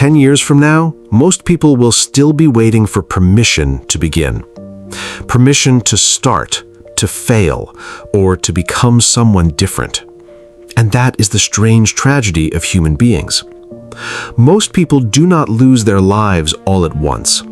10 years from now, most people will still be waiting for permission to begin. Permission to start, to fail, or to become someone different. And that is the strange tragedy of human beings. Most people do not lose their lives all at once.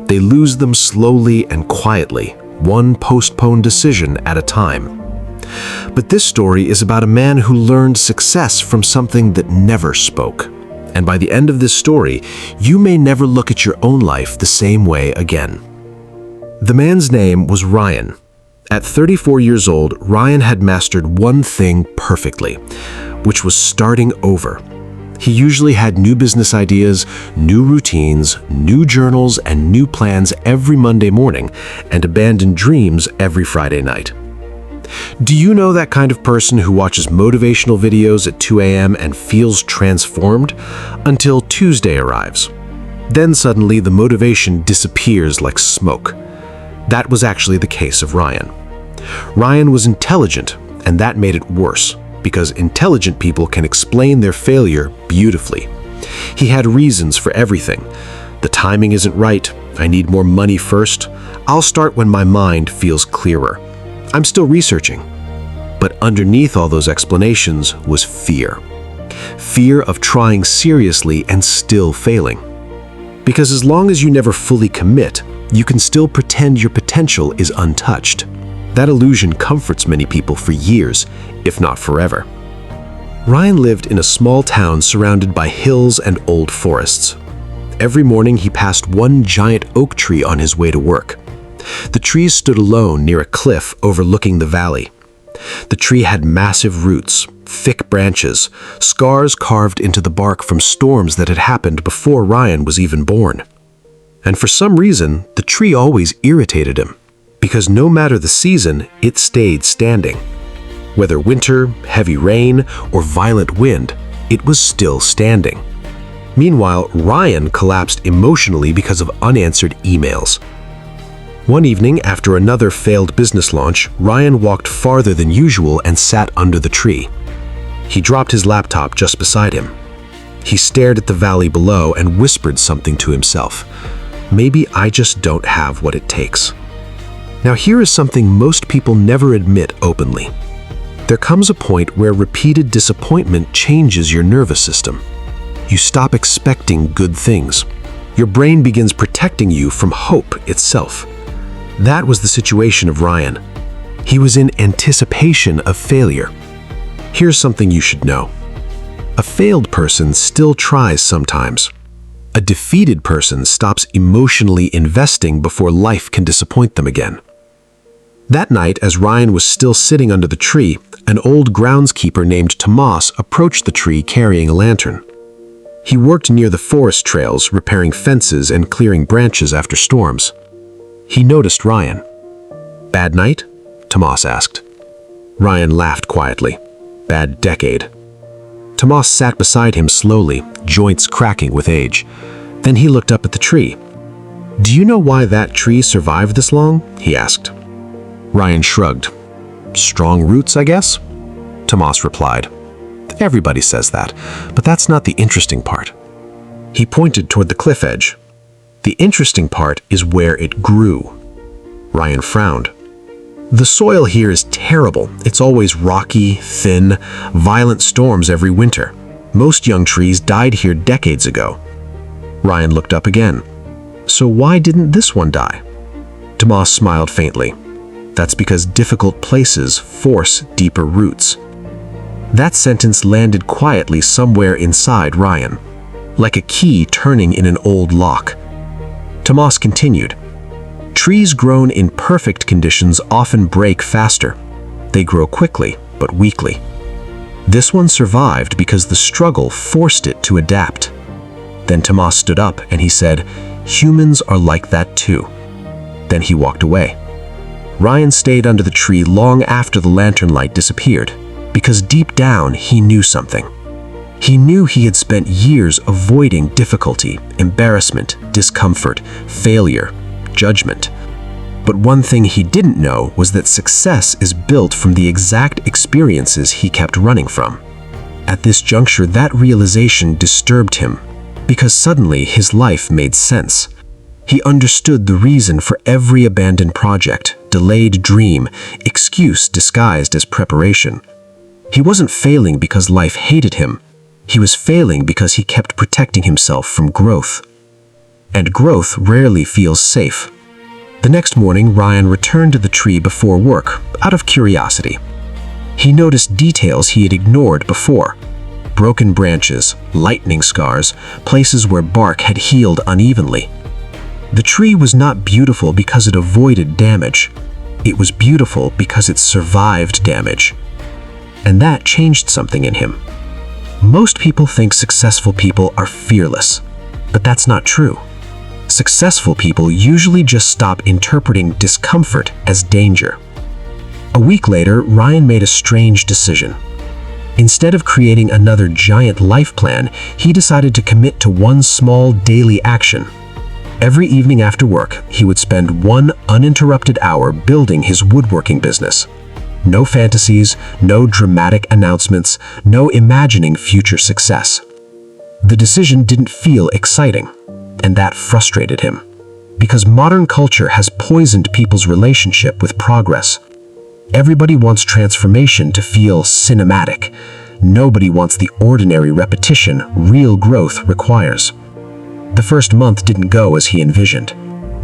They lose them slowly and quietly, one postponed decision at a time. But this story is about a man who learned success from something that never spoke. And by the end of this story, you may never look at your own life the same way again. The man's name was Ryan. At 34 years old, Ryan had mastered one thing perfectly, which was starting over. He usually had new business ideas, new routines, new journals, and new plans every Monday morning, and abandoned dreams every Friday night. Do you know that kind of person who watches motivational videos at 2 a.m. and feels transformed? Until Tuesday arrives. Then suddenly the motivation disappears like smoke. That was actually the case of Ryan. Ryan was intelligent, and that made it worse, because intelligent people can explain their failure beautifully. He had reasons for everything. The timing isn't right. I need more money first. I'll start when my mind feels clearer. I'm still researching. But underneath all those explanations was fear. Fear of trying seriously and still failing. Because as long as you never fully commit, you can still pretend your potential is untouched. That illusion comforts many people for years, if not forever. Ryan lived in a small town surrounded by hills and old forests. Every morning he passed one giant oak tree on his way to work. The tree stood alone near a cliff overlooking the valley. The tree had massive roots, thick branches, scars carved into the bark from storms that had happened before Ryan was even born. And for some reason, the tree always irritated him, because no matter the season, it stayed standing. Whether winter, heavy rain, or violent wind, it was still standing. Meanwhile, Ryan collapsed emotionally because of unanswered emails. One evening, after another failed business launch, Ryan walked farther than usual and sat under the tree. He dropped his laptop just beside him. He stared at the valley below and whispered something to himself. Maybe I just don't have what it takes. Now here is something most people never admit openly. There comes a point where repeated disappointment changes your nervous system. You stop expecting good things. Your brain begins protecting you from hope itself. That was the situation of Ryan. He was in anticipation of failure. Here's something you should know. A failed person still tries sometimes. A defeated person stops emotionally investing before life can disappoint them again. That night, as Ryan was still sitting under the tree, an old groundskeeper named Tomas approached the tree carrying a lantern. He worked near the forest trails, repairing fences and clearing branches after storms. He noticed Ryan. "Bad night?" Tomas asked. Ryan laughed quietly. "Bad decade." Tomas sat beside him slowly, joints cracking with age. Then he looked up at the tree. "Do you know why that tree survived this long?" he asked. Ryan shrugged. "Strong roots, I guess?" Tomas replied. "Everybody says that, but that's not the interesting part." He pointed toward the cliff edge. "The interesting part is where it grew." Ryan frowned. "The soil here is terrible. It's always rocky, thin, violent storms every winter. Most young trees died here decades ago." Ryan looked up again. "So why didn't this one die?" Tomas smiled faintly. "That's because difficult places force deeper roots." That sentence landed quietly somewhere inside Ryan, like a key turning in an old lock. Tomas continued, "Trees grown in perfect conditions often break faster. They grow quickly, but weakly. This one survived because the struggle forced it to adapt." Then Tomas stood up and he said, "Humans are like that too." Then he walked away. Ryan stayed under the tree long after the lantern light disappeared, because deep down he knew something. He knew he had spent years avoiding difficulty, embarrassment, discomfort, failure, judgment. But one thing he didn't know was that success is built from the exact experiences he kept running from. At this juncture, that realization disturbed him. because suddenly his life made sense. He understood the reason for every abandoned project, delayed dream, excuse disguised as preparation. He wasn't failing because life hated him. He was failing because he kept protecting himself from growth. And growth rarely feels safe. The next morning, Ryan returned to the tree before work, out of curiosity. He noticed details he had ignored before. Broken branches, lightning scars, places where bark had healed unevenly. The tree was not beautiful because it avoided damage. It was beautiful because it survived damage. And that changed something in him. Most people think successful people are fearless, but that's not true. Successful people usually just stop interpreting discomfort as danger. A week later, Ryan made a strange decision. Instead of creating another giant life plan, he decided to commit to one small daily action. Every evening after work, he would spend 1 uninterrupted hour building his woodworking business. No fantasies, no dramatic announcements, no imagining future success. The decision didn't feel exciting, and that frustrated him, because modern culture has poisoned people's relationship with progress. Everybody wants transformation to feel cinematic. Nobody wants the ordinary repetition real growth requires. The first month didn't go as he envisioned.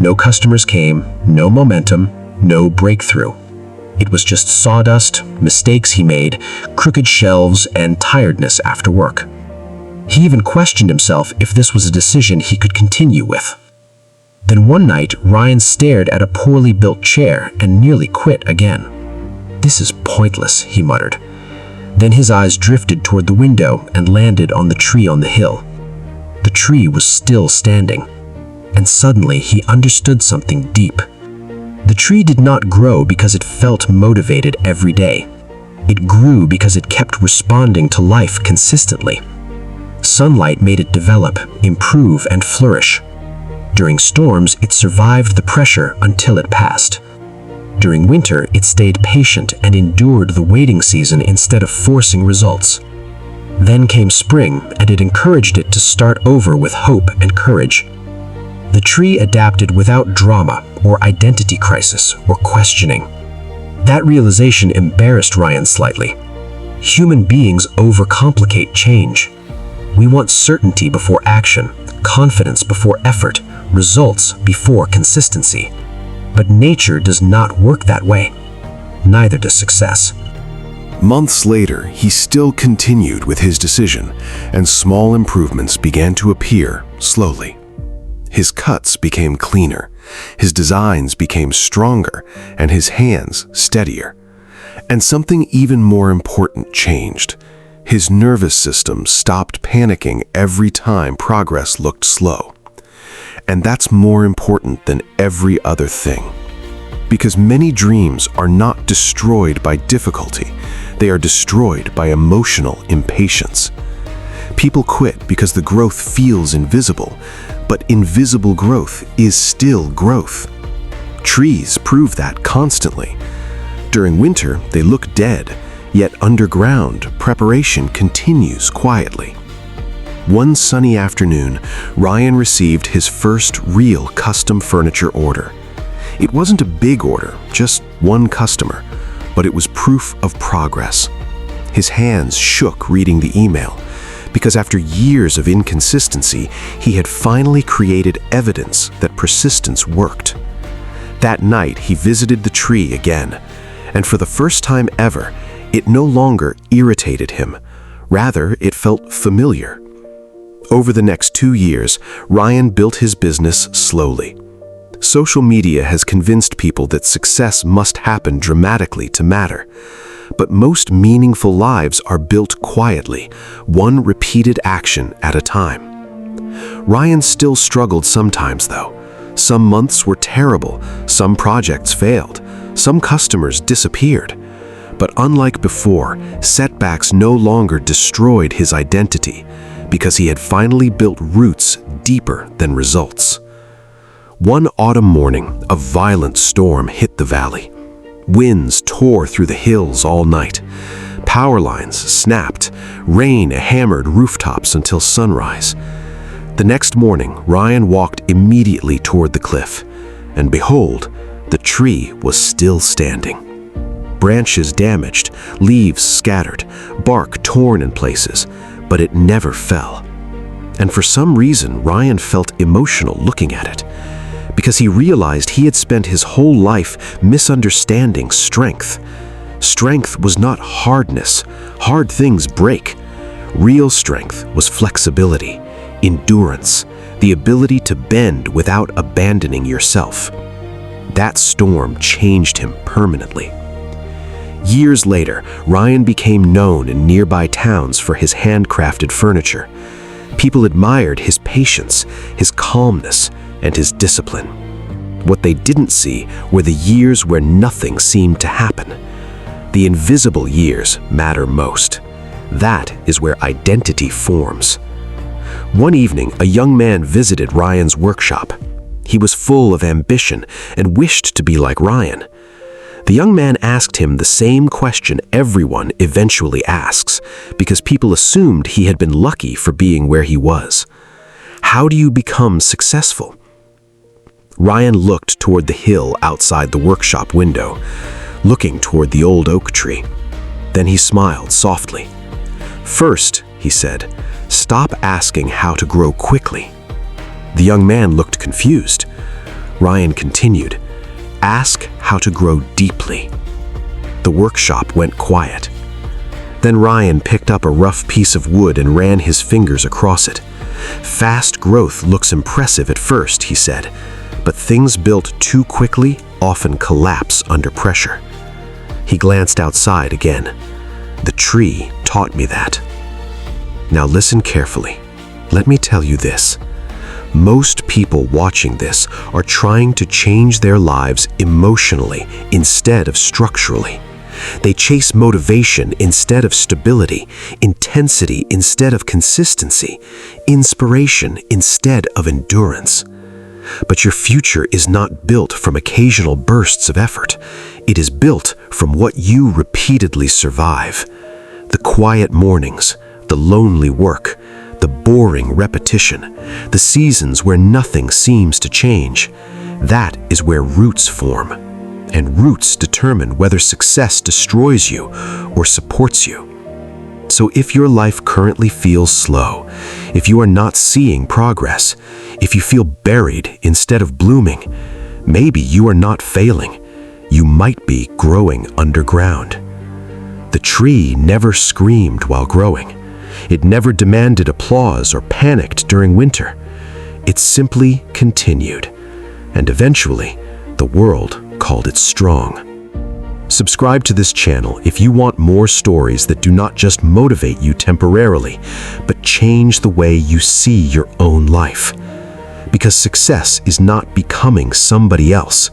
No customers came, no momentum, no breakthrough. It was just sawdust, mistakes he made, crooked shelves, and tiredness after work. He even questioned himself if this was a decision he could continue with. Then one night, Ryan stared at a poorly built chair and nearly quit again. "This is pointless," he muttered. Then his eyes drifted toward the window and landed on the tree on the hill. The tree was still standing, and suddenly he understood something deep. The tree did not grow because it felt motivated every day. It grew because it kept responding to life consistently. Sunlight made it develop, improve, and flourish. During storms, it survived the pressure until it passed. During winter, it stayed patient and endured the waiting season instead of forcing results. Then came spring, and it encouraged it to start over with hope and courage. The tree adapted without drama or identity crisis or questioning. That realization embarrassed Ryan slightly. Human beings overcomplicate change. We want certainty before action, confidence before effort, results before consistency. But nature does not work that way. Neither does success. Months later, he still continued with his decision, and small improvements began to appear slowly. His cuts became cleaner, his designs became stronger, and his hands steadier. And something even more important changed. His nervous system stopped panicking every time progress looked slow. And that's more important than every other thing. Because many dreams are not destroyed by difficulty, they are destroyed by emotional impatience. People quit because the growth feels invisible, but invisible growth is still growth. Trees prove that constantly. During winter, they look dead, yet underground, preparation continues quietly. One sunny afternoon, Ryan received his first real custom furniture order. It wasn't a big order, just one customer, but it was proof of progress. His hands shook reading the email, because after years of inconsistency, he had finally created evidence that persistence worked. That night, he visited the tree again, and for the first time ever, it no longer irritated him. Rather, it felt familiar. Over the next 2 years, Ryan built his business slowly. Social media has convinced people that success must happen dramatically to matter. But most meaningful lives are built quietly, one repeated action at a time. Ryan still struggled sometimes, though. Some months were terrible, some projects failed, some customers disappeared. But unlike before, setbacks no longer destroyed his identity, because he had finally built roots deeper than results. One autumn morning, a violent storm hit the valley. Winds tore through the hills all night. Power lines snapped. Rain hammered rooftops until sunrise. The next morning, Ryan walked immediately toward the cliff, and behold, the tree was still standing. Branches damaged, leaves scattered, bark torn in places, but it never fell. And for some reason, Ryan felt emotional looking at it, because he realized he had spent his whole life misunderstanding strength. Strength was not hardness. Hard things break. Real strength was flexibility, endurance, the ability to bend without abandoning yourself. That storm changed him permanently. Years later, Ryan became known in nearby towns for his handcrafted furniture. People admired his patience, his calmness, and his discipline. What they didn't see were the years where nothing seemed to happen. The invisible years matter most. That is where identity forms. One evening, a young man visited Ryan's workshop. He was full of ambition and wished to be like Ryan. The young man asked him the same question everyone eventually asks, because people assumed he had been lucky for being where he was. How do you become successful? Ryan looked toward the hill outside the workshop window, looking toward the old oak tree. Then he smiled softly. "First," he said, "stop asking how to grow quickly." The young man looked confused. Ryan continued, "Ask how to grow deeply." The workshop went quiet. Then Ryan picked up a rough piece of wood and ran his fingers across it. "Fast growth looks impressive at first," he said, "but things built too quickly often collapse under pressure." He glanced outside again. "The tree taught me that." Now listen carefully. Let me tell you this. Most people watching this are trying to change their lives emotionally instead of structurally. They chase motivation instead of stability, intensity instead of consistency, inspiration instead of endurance. But your future is not built from occasional bursts of effort. It is built from what you repeatedly survive. The quiet mornings, the lonely work, the boring repetition, the seasons where nothing seems to change. That is where roots form. And roots determine whether success destroys you or supports you. So if your life currently feels slow, if you are not seeing progress, if you feel buried instead of blooming, maybe you are not failing. You might be growing underground. The tree never screamed while growing. It never demanded applause or panicked during winter. It simply continued. And eventually, the world called it strong. Subscribe to this channel if you want more stories that do not just motivate you temporarily, but change the way you see your own life. Because success is not becoming somebody else.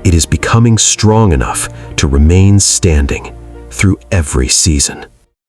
It is becoming strong enough to remain standing through every season.